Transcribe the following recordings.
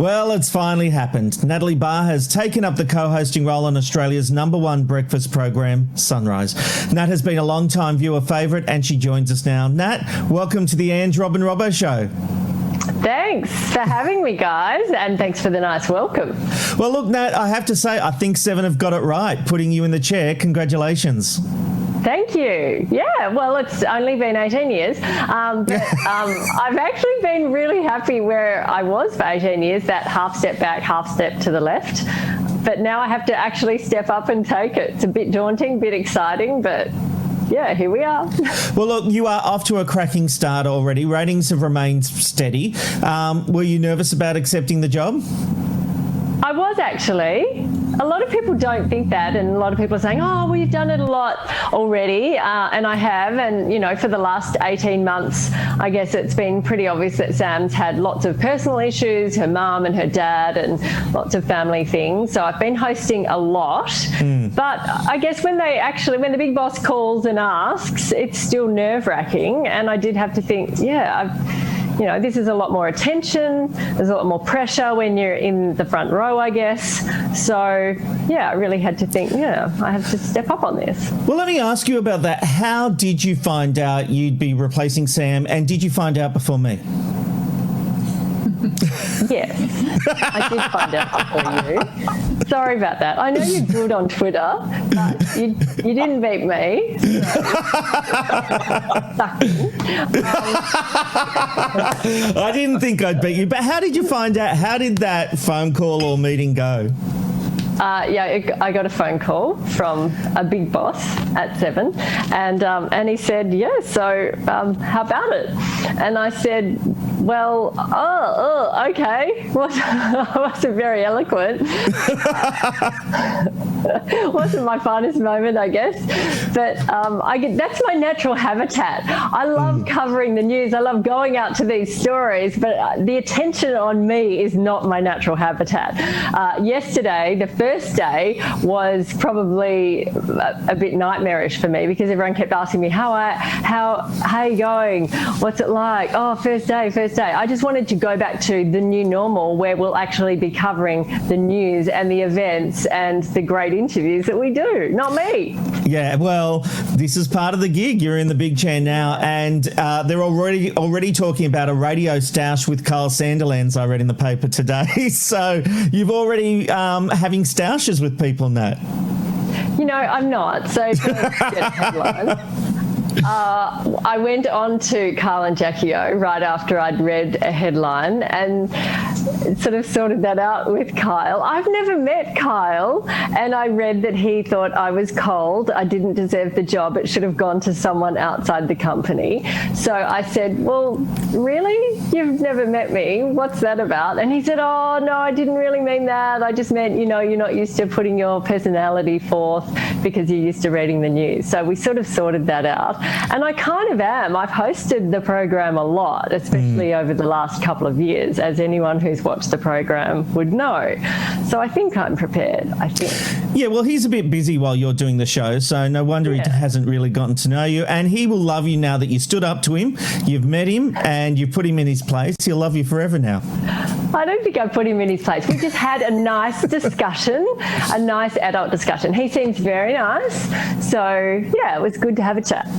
Well, it's finally happened. Natalie Barr has taken up the co-hosting role on Australia's #1 breakfast program, Sunrise. Nat has been a long-time viewer favourite and she joins us now. Nat, welcome to the Ange, Rob and Robbo show. Thanks for having me, guys, and thanks for the nice welcome. Well, look, Nat, I have to say, I think Seven have got it right, putting you in the chair. Congratulations. Thank you. Yeah, well, it's only been 18 years, but I've actually been really happy where I was for 18 years, that half step back, half step to the left. But now I have to actually step up and take it. It's a bit daunting, a bit exciting, but yeah, here we are. Well, look, you are off to a cracking start already. Ratings have remained steady. Were you nervous about accepting the job? I was actually. A lot of people don't think that, and a lot of people are saying, oh, well, you've done it a lot already, and I have, and, you know, for the last 18 months, I guess it's been pretty obvious that Sam's had lots of personal issues, her mum and her dad, and lots of family things, so I've been hosting a lot, but I guess when the big boss calls and asks, it's still nerve-wracking, and I did have to think, this is a lot more attention. There's a lot more pressure when you're in the front row, I guess. So, yeah, I really had to think, I have to step up on this. Well, let me ask you about that. How did you find out you'd be replacing Sam, and did you find out before me? Yes, I did find out before you. Sorry about that. I know you're good on Twitter, but you didn't beat me. I didn't think I'd beat you, but how did you find out? How did that phone call or meeting go? I got a phone call from a big boss at Seven, and he said, so how about it? And I said, well, okay. I wasn't very eloquent. Wasn't my finest moment, I guess. But that's my natural habitat. I love covering the news. I love going out to these stories, but the attention on me is not my natural habitat. Yesterday, the first day, was probably a bit nightmarish for me because everyone kept asking me, how are you going? What's it like? Oh, first day. I just wanted to go back to the new normal where we'll actually be covering the news and the events and the great interviews that we do, not me. Yeah, well, this is part of the gig. You're in the big chair now, and they're already talking about a radio stoush with Carl Sandilands, I read in the paper today. So you've already having stoushes with people, Nat. I'm not. So let's get a headline. I went on to Carl and Jackie O right after I'd read a headline and sort of sorted that out with Kyle. I've never met Kyle, and I read that he thought I was cold. I didn't deserve the job. It should have gone to someone outside the company. So I said, well, really? You've never met me? What's that about? And he said, oh, no, I didn't really mean that. I just meant, you're not used to putting your personality forth because you're used to reading the news. So we sort of sorted that out. And I kind of am. I've hosted the program a lot, especially over the last couple of years, as anyone who's watched the program would know. So I think I'm prepared, Yeah, well, he's a bit busy while you're doing the show, so no wonder he hasn't really gotten to know you. And he will love you now that you stood up to him, you've met him, and you've put him in his place. He'll love you forever now. I don't think I put him in his place. We just had a nice discussion, a nice adult discussion. He seems very nice. So, yeah, it was good to have a chat.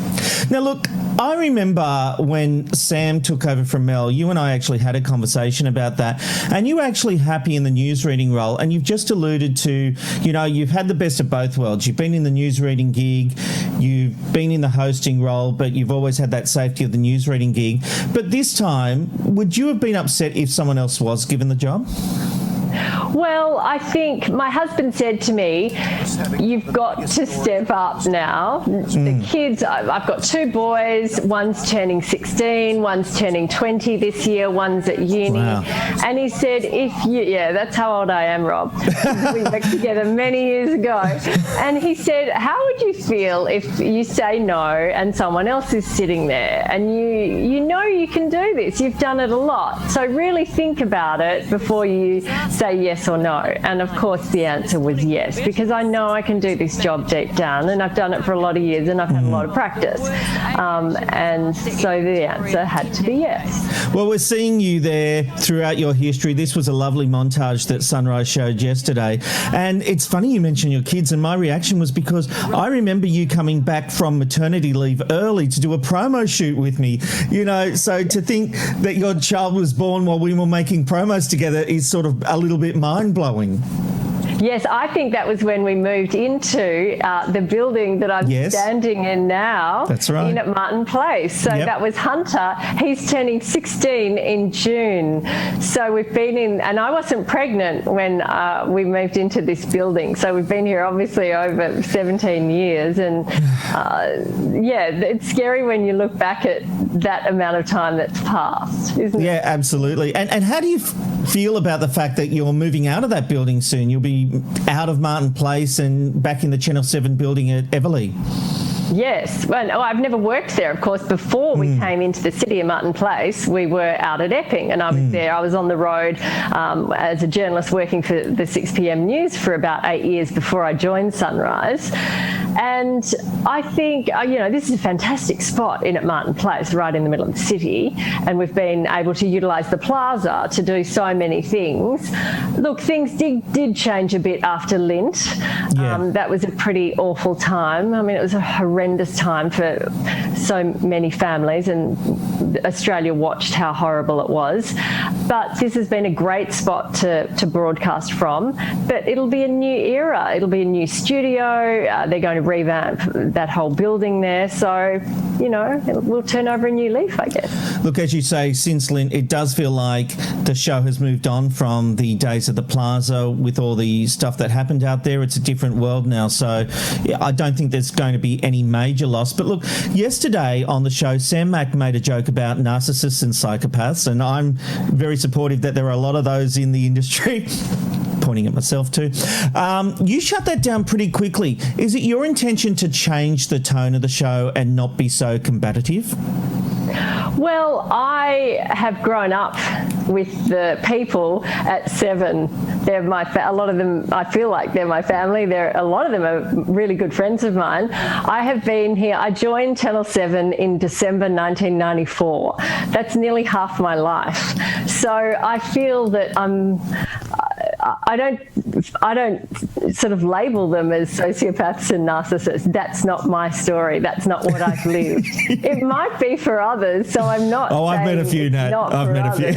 Now, look, I remember when Sam took over from Mel, you and I actually had a conversation about that, and you were actually happy in the newsreading role, and you've just alluded to, you've had the best of both worlds. You've been in the newsreading gig, you've been in the hosting role, but you've always had that safety of the newsreading gig. But this time, would you have been upset if someone else was given the job? Well, I think my husband said to me, you've got to step up now. The kids, I've got two boys, one's turning 16, one's turning 20 this year, one's at uni. Wow. And he said, that's how old I am, Rob. We worked together many years ago. And he said, how would you feel if you say no and someone else is sitting there and you know you can do this, you've done it a lot. So really think about it before you say yes yes or no? And of course the answer was yes, because I know I can do this job deep down, and I've done it for a lot of years, and I've had a lot of practice. And so the answer had to be yes. Well, we're seeing you there throughout your history. This was a lovely montage that Sunrise showed yesterday. And it's funny you mentioned your kids, and my reaction was because I remember you coming back from maternity leave early to do a promo shoot with me. You know, so to think that your child was born while we were making promos together is sort of a little bit mind-blowing. Yes, I think that was when we moved into the building that I'm standing in now. That's right. In at Martin Place. So that was Hunter. He's turning 16 in June. So we've been in, and I wasn't pregnant when we moved into this building. So we've been here obviously over 17 years. And it's scary when you look back at that amount of time that's passed, isn't it? Yeah, absolutely. And how do you feel about the fact that you're moving out of that building soon? You'll be out of Martin Place and back in the Channel 7 building at Everleigh. Yes. Well, I've never worked there, of course. Before we came into the city of Martin Place, we were out at Epping, and I was there. I was on the road as a journalist working for the 6 p.m. news for about 8 years before I joined Sunrise. And I think, this is a fantastic spot in at Martin Place, right in the middle of the city. And we've been able to utilise the plaza to do so many things. Look, things did change a bit after Lint. That was a pretty awful time. I mean, it was a horrendous time for so many families, and Australia watched how horrible it was. But this has been a great spot to broadcast from. But it'll be a new era. It'll be a new studio. They're going to revamp that whole building there. So, we'll turn over a new leaf, I guess. Look, as you say, since Lynn, it does feel like the show has moved on from the days of the Plaza with all the stuff that happened out there. It's a different world now. So I don't think there's going to be any major loss. But look, yesterday on the show, Sam Mack made a joke about narcissists and psychopaths, and I'm very supportive that there are a lot of those in the industry. Pointing at myself too. You shut that down pretty quickly. Is it your intention to change the tone of the show and not be so combative? Well, I have grown up with the people at 7. They're a lot of them, I feel like they're my family. A lot of them are really good friends of mine. I have been here. I joined Channel 7 in December 1994. That's nearly half my life. So I feel that I don't sort of label them as sociopaths and narcissists. That's not my story. That's not what I've lived. It might be for others, so I'm not. Oh, I've met a few, Nat. I've met a few.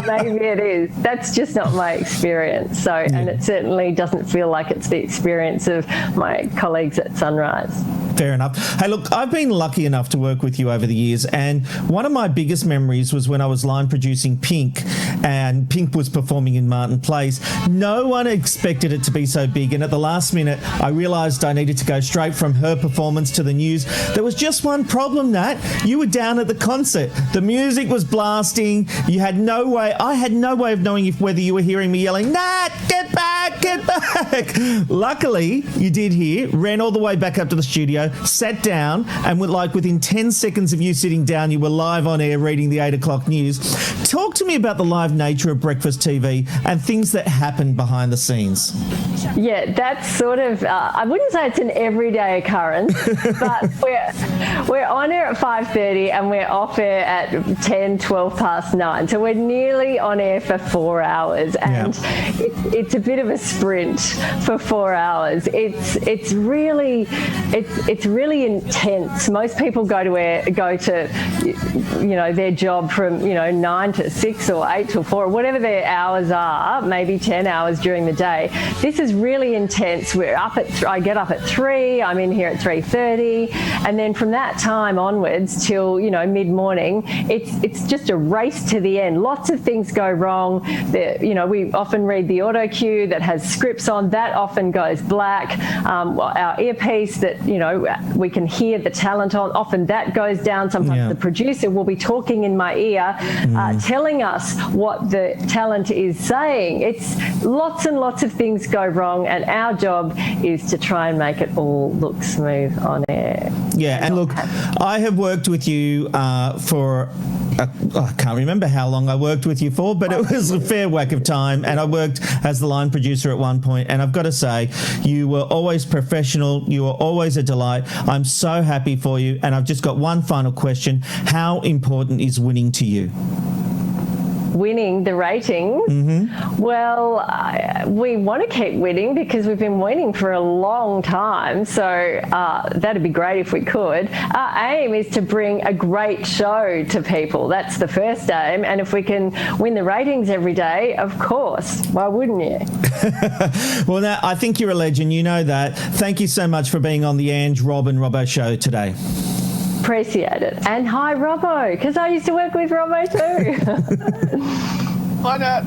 Maybe it is. That's just not my experience. So, and it certainly doesn't feel like it's the experience of my colleagues at Sunrise. Fair enough. Hey, look, I've been lucky enough to work with you over the years, and one of my biggest memories was when I was line producing Pink, and Pink was performing in Martin Place. No one expected it to be so big, and at the last minute, I realised I needed to go straight from her performance to the news. There was just one problem, Nat. You were down at the concert. The music was blasting. You had no way. I had no way of knowing whether you were hearing me yelling, Nat, get back, get back. Luckily, you did hear, ran all the way back up to the studio, sat down, and within 10 seconds of you sitting down, you were live on air reading the 8 o'clock news. Talk to me about the live nature of breakfast TV and things that happen behind the scenes. Yeah, that's sort of, I wouldn't say it's an everyday occurrence, but we're on air at 5:30 and we're off air at 10, 12 past 9. So we're nearly on air for 4 hours, and it's a bit of a sprint for 4 hours. It's really intense. Most people go to their job from 9 to 6 or 8 to 4, whatever their hours are, maybe 10 hours during the day. This is really intense. I get up at 3, I'm in here at 3:30, and then from that time onwards till mid-morning, it's just a race to the end. Lots of things go wrong. We often read the auto cue that has scripts on, that often goes black. Our earpiece that we can hear the talent on, often that goes down. Sometimes the producer will be talking in my ear, telling us what the talent is saying. It's lots and lots of things go wrong, and our job is to try and make it all look smooth on air. Yeah, and look, I have worked with you for I can't remember how long I worked with you for, but it was a fair whack of time. And I worked as the line producer at one point. And I've got to say, you were always professional. You were always a delight. I'm so happy for you. And I've just got one final question. How important is winning to you? Winning the ratings? Well, we want to keep winning because we've been winning for a long time. So that'd be great if we could. Our aim is to bring a great show to people. That's the first aim. And if we can win the ratings every day, of course. Why wouldn't you? Well, now, I think you're a legend. You know that. Thank you so much for being on the Ange, Rob and Robbo show today. Appreciate it. And hi, Robbo, because I used to work with Robbo too. Hi, Nat.